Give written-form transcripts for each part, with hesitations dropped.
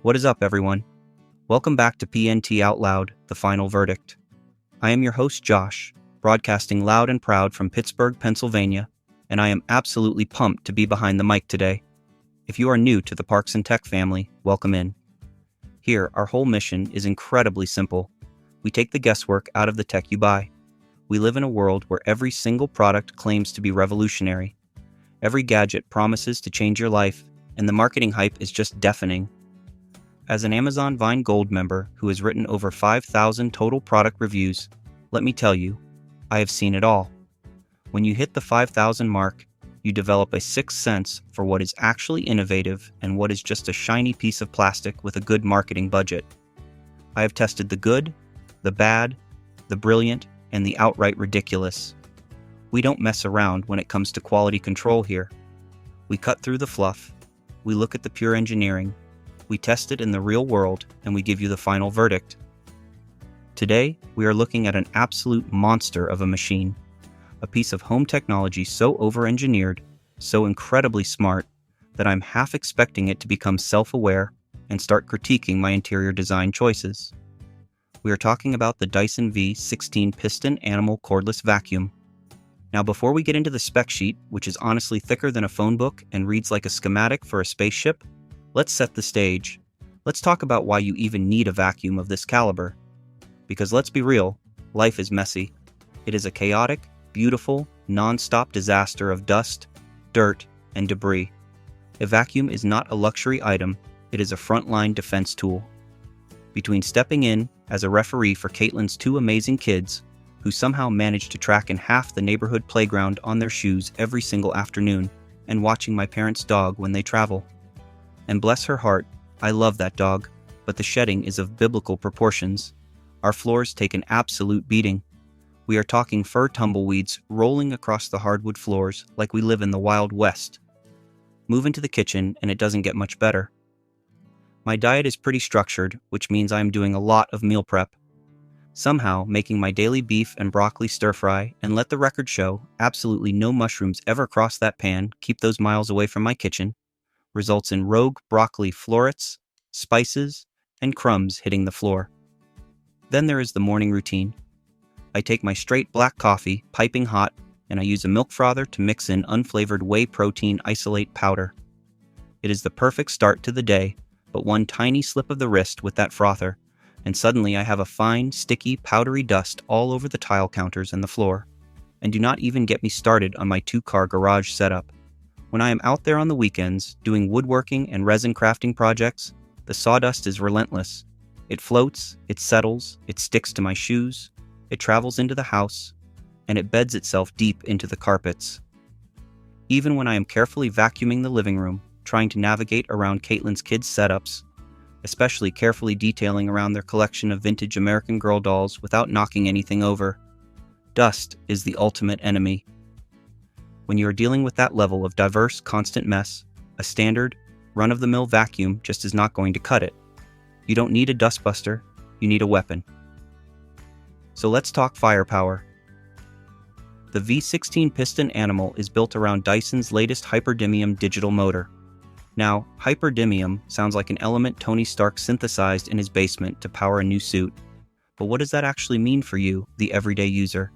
What is up, everyone? Welcome back to PNT Out Loud, the final verdict. I am your host, Josh, broadcasting loud and proud from Pittsburgh, Pennsylvania, and I am absolutely pumped to be behind the mic today. If you are new to the Parks and Tech family, welcome in. Here, our whole mission is incredibly simple. We take the guesswork out of the tech you buy. We live in a world where every single product claims to be revolutionary. Every gadget promises to change your life, and the marketing hype is just deafening. As an Amazon Vine Gold member who has written over 5,000 total product reviews, let me tell you, I have seen it all. When you hit the 5,000 mark, you develop a sixth sense for what is actually innovative and what is just a shiny piece of plastic with a good marketing budget. I have tested the good, the bad, the brilliant, and the outright ridiculous. We don't mess around when it comes to quality control here. We cut through the fluff, we look at the pure engineering, we test it in the real world, and we give you the final verdict. Today, we are looking at an absolute monster of a machine, a piece of home technology so over-engineered, so incredibly smart, that I'm half expecting it to become self-aware and start critiquing my interior design choices. We are talking about the Dyson V16 Piston Animal Cordless Vacuum. Now, before we get into the spec sheet, which is honestly thicker than a phone book and reads like a schematic for a spaceship, let's set the stage. Let's talk about why you even need a vacuum of this caliber. Because let's be real, life is messy. It is a chaotic, beautiful, non-stop disaster of dust, dirt, and debris. A vacuum is not a luxury item, it is a frontline defense tool. Between stepping in as a referee for Caitlin's two amazing kids, who somehow managed to track in half the neighborhood playground on their shoes every single afternoon, and watching my parents' dog when they travel. And bless her heart, I love that dog, but the shedding is of biblical proportions. Our floors take an absolute beating. We are talking fur tumbleweeds rolling across the hardwood floors like we live in the Wild West. Move into the kitchen and it doesn't get much better. My diet is pretty structured, which means I am doing a lot of meal prep. Somehow, making my daily beef and broccoli stir-fry, and let the record show, absolutely no mushrooms ever cross that pan, keep those miles away from my kitchen, results in rogue broccoli florets, spices, and crumbs hitting the floor. Then there is the morning routine. I take my straight black coffee, piping hot, and I use a milk frother to mix in unflavored whey protein isolate powder. It is the perfect start to the day, but one tiny slip of the wrist with that frother, and suddenly I have a fine, sticky, powdery dust all over the tile counters and the floor. And do not even get me started on my 2-car garage setup. When I am out there on the weekends, doing woodworking and resin crafting projects, the sawdust is relentless. It floats, it settles, it sticks to my shoes, it travels into the house, and it beds itself deep into the carpets. Even when I am carefully vacuuming the living room, trying to navigate around Caitlin's kids' setups, especially carefully detailing around their collection of vintage American Girl dolls without knocking anything over, dust is the ultimate enemy. When you are dealing with that level of diverse, constant mess, a standard, run-of-the-mill vacuum just is not going to cut it. You don't need a dustbuster, you need a weapon. So let's talk firepower. The V16 Piston Animal is built around Dyson's latest hyperdymium digital motor. Now, hyperdymium sounds like an element Tony Stark synthesized in his basement to power a new suit. But what does that actually mean for you, the everyday user?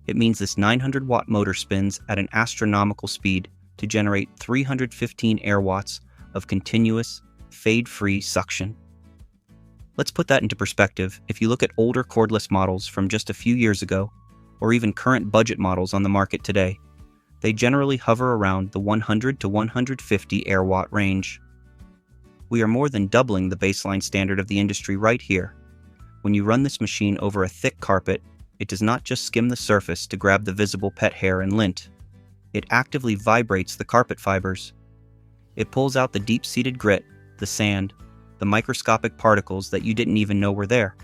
It means this 900-watt motor spins at an astronomical speed to generate 315 air watts of continuous, fade-free suction. Let's put that into perspective. If you look at older cordless models from just a few years ago, or even current budget models on the market today, they generally hover around the 100 to 150 air watt range. We are more than doubling the baseline standard of the industry right here. When you run this machine over a thick carpet, it does not just skim the surface to grab the visible pet hair and lint. It actively vibrates the carpet fibers. It pulls out the deep-seated grit, the sand, the microscopic particles that you didn't even know were there.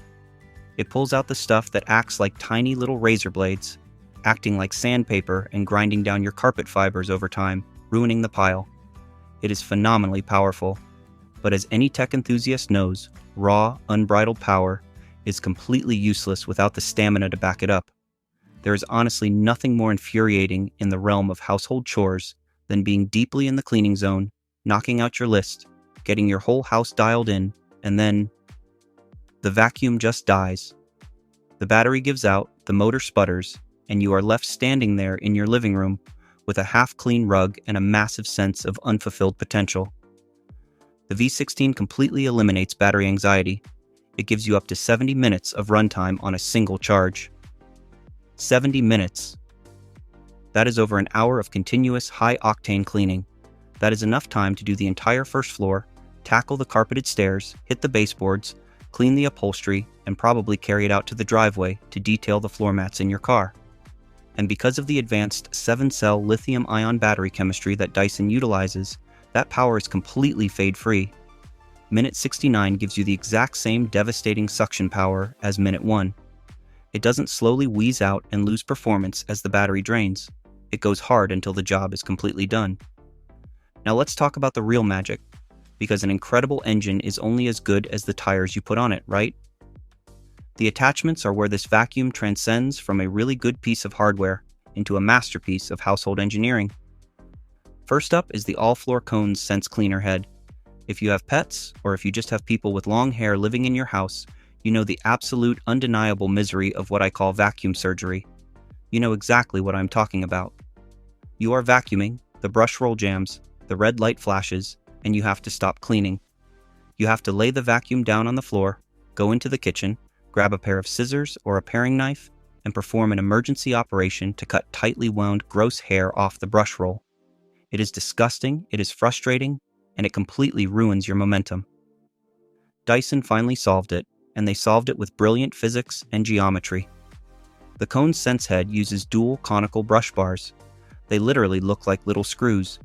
It pulls out the stuff that acts like tiny little razor blades, acting like sandpaper and grinding down your carpet fibers over time, ruining the pile. It is phenomenally powerful. But as any tech enthusiast knows, raw, unbridled power is completely useless without the stamina to back it up. There is honestly nothing more infuriating in the realm of household chores than being deeply in the cleaning zone, knocking out your list, getting your whole house dialed in, and then the vacuum just dies. The battery gives out, the motor sputters, and you are left standing there in your living room with a half-clean rug and a massive sense of unfulfilled potential. The V16 completely eliminates battery anxiety. It gives you up to 70 minutes of runtime on a single charge. 70 minutes. That is over an hour of continuous high-octane cleaning. That is enough time to do the entire first floor, tackle the carpeted stairs, hit the baseboards, clean the upholstery, and probably carry it out to the driveway to detail the floor mats in your car. And because of the advanced 7-cell lithium-ion battery chemistry that Dyson utilizes, that power is completely fade-free. Minute 69 gives you the exact same devastating suction power as minute 1. It doesn't slowly wheeze out and lose performance as the battery drains. It goes hard until the job is completely done. Now let's talk about the real magic, because an incredible engine is only as good as the tires you put on it, right? The attachments are where this vacuum transcends from a really good piece of hardware into a masterpiece of household engineering. First up is the all-floor cones Sense Cleaner head. If you have pets, or if you just have people with long hair living in your house, you know the absolute undeniable misery of what I call vacuum surgery. You know exactly what I'm talking about. You are vacuuming, the brush roll jams, the red light flashes, and you have to stop cleaning. You have to lay the vacuum down on the floor, go into the kitchen, grab a pair of scissors or a paring knife, and perform an emergency operation to cut tightly wound gross hair off the brush roll. It is disgusting, it is frustrating, and it completely ruins your momentum. Dyson finally solved it, and they solved it with brilliant physics and geometry. The Cone Sense head uses dual conical brush bars. They literally look like little screws.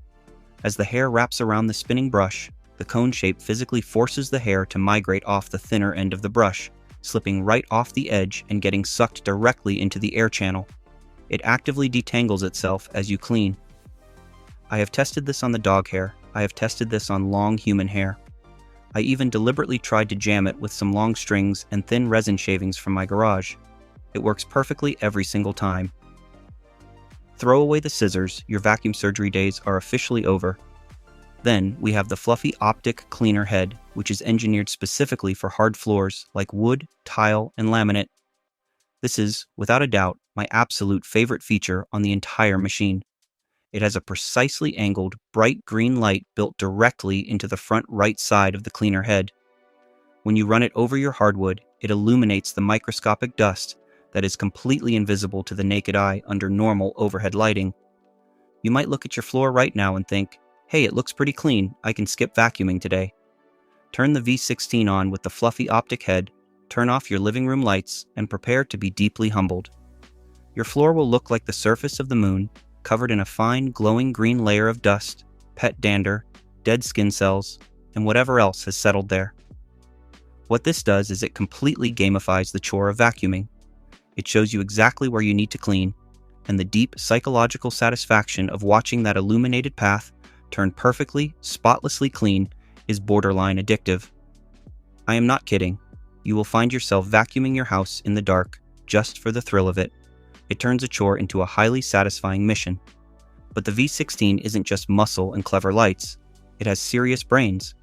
As the hair wraps around the spinning brush, the cone shape physically forces the hair to migrate off the thinner end of the brush, slipping right off the edge and getting sucked directly into the air channel. It actively detangles itself as you clean. I have tested this on the dog hair. I have tested this on long human hair. I even deliberately tried to jam it with some long strings and thin resin shavings from my garage. It works perfectly every single time. Throw away the scissors, your vacuum surgery days are officially over. Then we have the fluffy optic cleaner head, which is engineered specifically for hard floors like wood, tile, and laminate. This is, without a doubt, my absolute favorite feature on the entire machine. It has a precisely angled, bright green light built directly into the front right side of the cleaner head. When you run it over your hardwood, it illuminates the microscopic dust that is completely invisible to the naked eye under normal overhead lighting. You might look at your floor right now and think, hey, it looks pretty clean, I can skip vacuuming today. Turn the V16 on with the fluffy optic head, turn off your living room lights, and prepare to be deeply humbled. Your floor will look like the surface of the moon, covered in a fine, glowing green layer of dust, pet dander, dead skin cells, and whatever else has settled there. What this does is it completely gamifies the chore of vacuuming. It shows you exactly where you need to clean, and the deep psychological satisfaction of watching that illuminated path turn perfectly, spotlessly clean is borderline addictive. I am not kidding. You will find yourself vacuuming your house in the dark just for the thrill of it. It turns a chore into a highly satisfying mission. But the V16 isn't just muscle and clever lights. It has serious brains.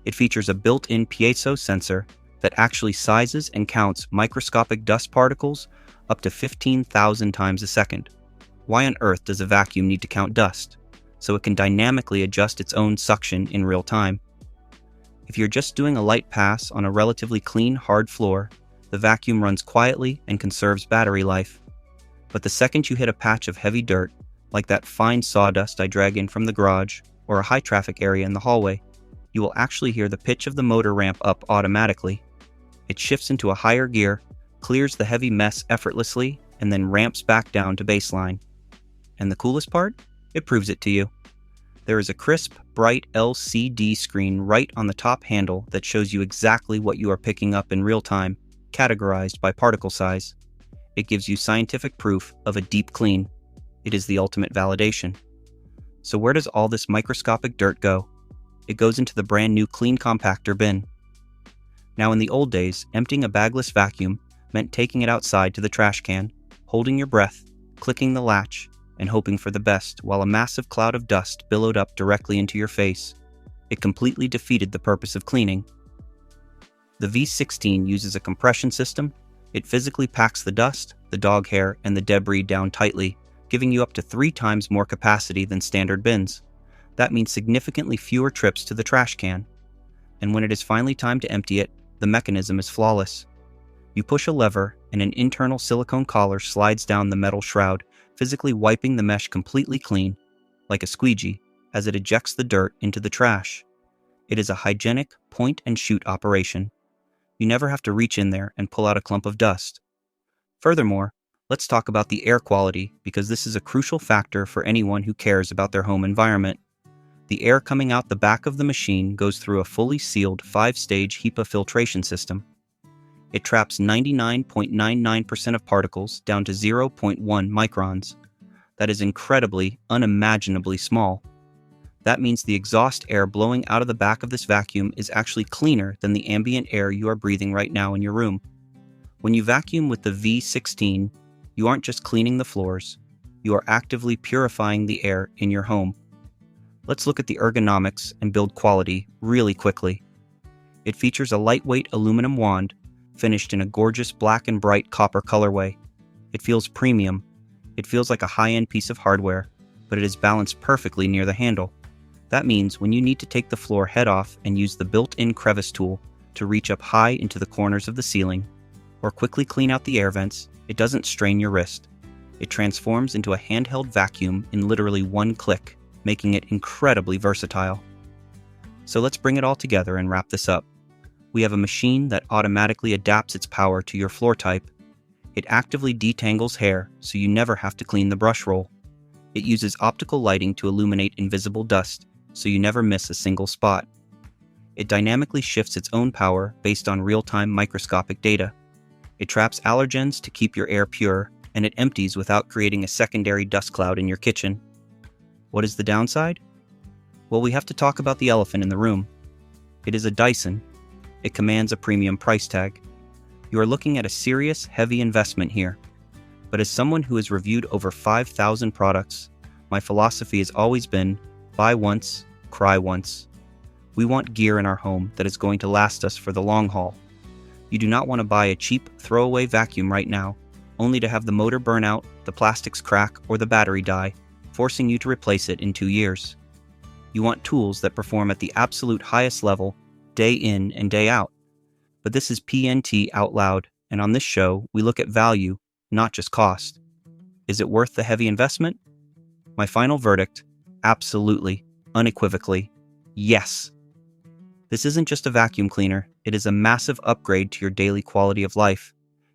It features a built-in piezo sensor that actually sizes and counts microscopic dust particles up to 15,000 times a second. Why on earth does a vacuum need to count dust? So it can dynamically adjust its own suction in real time. If you're just doing a light pass on a relatively clean, hard floor, the vacuum runs quietly and conserves battery life. But the second you hit a patch of heavy dirt, like that fine sawdust I drag in from the garage, or a high-traffic area in the hallway, you will actually hear the pitch of the motor ramp up automatically. It shifts into a higher gear, clears the heavy mess effortlessly, and then ramps back down to baseline. And the coolest part? It proves it to you. There is a crisp, bright LCD screen right on the top handle that shows you exactly what you are picking up in real time, categorized by particle size. It gives you scientific proof of a deep clean. It is the ultimate validation. So where does all this microscopic dirt go? It goes into the brand new clean compactor bin. Now in the old days, emptying a bagless vacuum meant taking it outside to the trash can, holding your breath, clicking the latch, and hoping for the best while a massive cloud of dust billowed up directly into your face. It completely defeated the purpose of cleaning. The V16 uses a compression system. It physically packs the dust, the dog hair, and the debris down tightly, giving you up to 3 times more capacity than standard bins. That means significantly fewer trips to the trash can. And when it is finally time to empty it, the mechanism is flawless. You push a lever, and an internal silicone collar slides down the metal shroud, physically wiping the mesh completely clean, like a squeegee, as it ejects the dirt into the trash. It is a hygienic point-and-shoot operation. You never have to reach in there and pull out a clump of dust. Furthermore, let's talk about the air quality, because this is a crucial factor for anyone who cares about their home environment. The air coming out the back of the machine goes through a fully sealed 5-stage HEPA filtration system. It traps 99.99% of particles down to 0.1 microns. That is incredibly, unimaginably small. That means the exhaust air blowing out of the back of this vacuum is actually cleaner than the ambient air you are breathing right now in your room. When you vacuum with the V16, you aren't just cleaning the floors, you are actively purifying the air in your home. Let's look at the ergonomics and build quality really quickly. It features a lightweight aluminum wand, finished in a gorgeous black and bright copper colorway. It feels premium. It feels like a high-end piece of hardware, but it is balanced perfectly near the handle. That means when you need to take the floor head off and use the built-in crevice tool to reach up high into the corners of the ceiling, or quickly clean out the air vents, it doesn't strain your wrist. It transforms into a handheld vacuum in literally one click, making it incredibly versatile. So let's bring it all together and wrap this up. We have a machine that automatically adapts its power to your floor type. It actively detangles hair so you never have to clean the brush roll. It uses optical lighting to illuminate invisible dust so you never miss a single spot. It dynamically shifts its own power based on real-time microscopic data. It traps allergens to keep your air pure, and it empties without creating a secondary dust cloud in your kitchen. What is the downside? Well, we have to talk about the elephant in the room. It is a Dyson. It commands a premium price tag. You are looking at a serious, heavy investment here. But as someone who has reviewed over 5,000 products, my philosophy has always been, buy once, cry once. We want gear in our home that is going to last us for the long haul. You do not want to buy a cheap, throwaway vacuum right now, only to have the motor burn out, the plastics crack, or the battery die, forcing you to replace it in 2 years. You want tools that perform at the absolute highest level, day in and day out. But this is PNT Out Loud, and on this show, we look at value, not just cost. Is it worth the heavy investment? My final verdict: absolutely, unequivocally, yes. This isn't just a vacuum cleaner, it is a massive upgrade to your daily quality of life.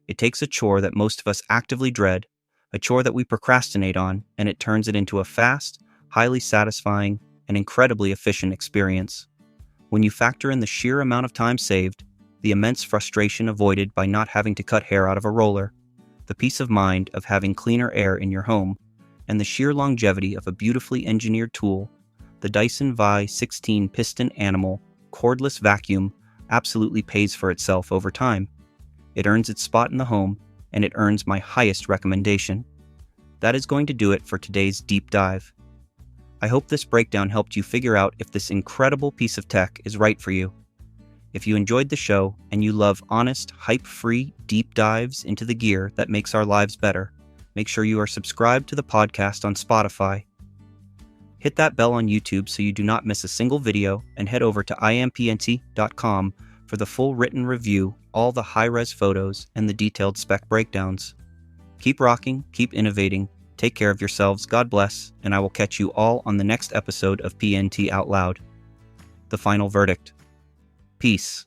It takes a chore that most of us actively dread, a chore that we procrastinate on, and it turns it into a fast, highly satisfying, and incredibly efficient experience. When you factor in the sheer amount of time saved, the immense frustration avoided by not having to cut hair out of a roller, the peace of mind of having cleaner air in your home, and the sheer longevity of a beautifully engineered tool, the Dyson V16 Piston Animal cordless vacuum absolutely pays for itself over time. It earns its spot in the home, and it earns my highest recommendation. That is going to do it for today's deep dive. I hope this breakdown helped you figure out if this incredible piece of tech is right for you. If you enjoyed the show and you love honest, hype-free deep dives into the gear that makes our lives better, make sure you are subscribed to the podcast on Spotify. Hit that bell on YouTube so you do not miss a single video, and head over to impnt.com for the full written review, all the high-res photos, and the detailed spec breakdowns. Keep rocking, keep innovating, take care of yourselves, God bless, and I will catch you all on the next episode of PNT Out Loud. The final verdict. Peace.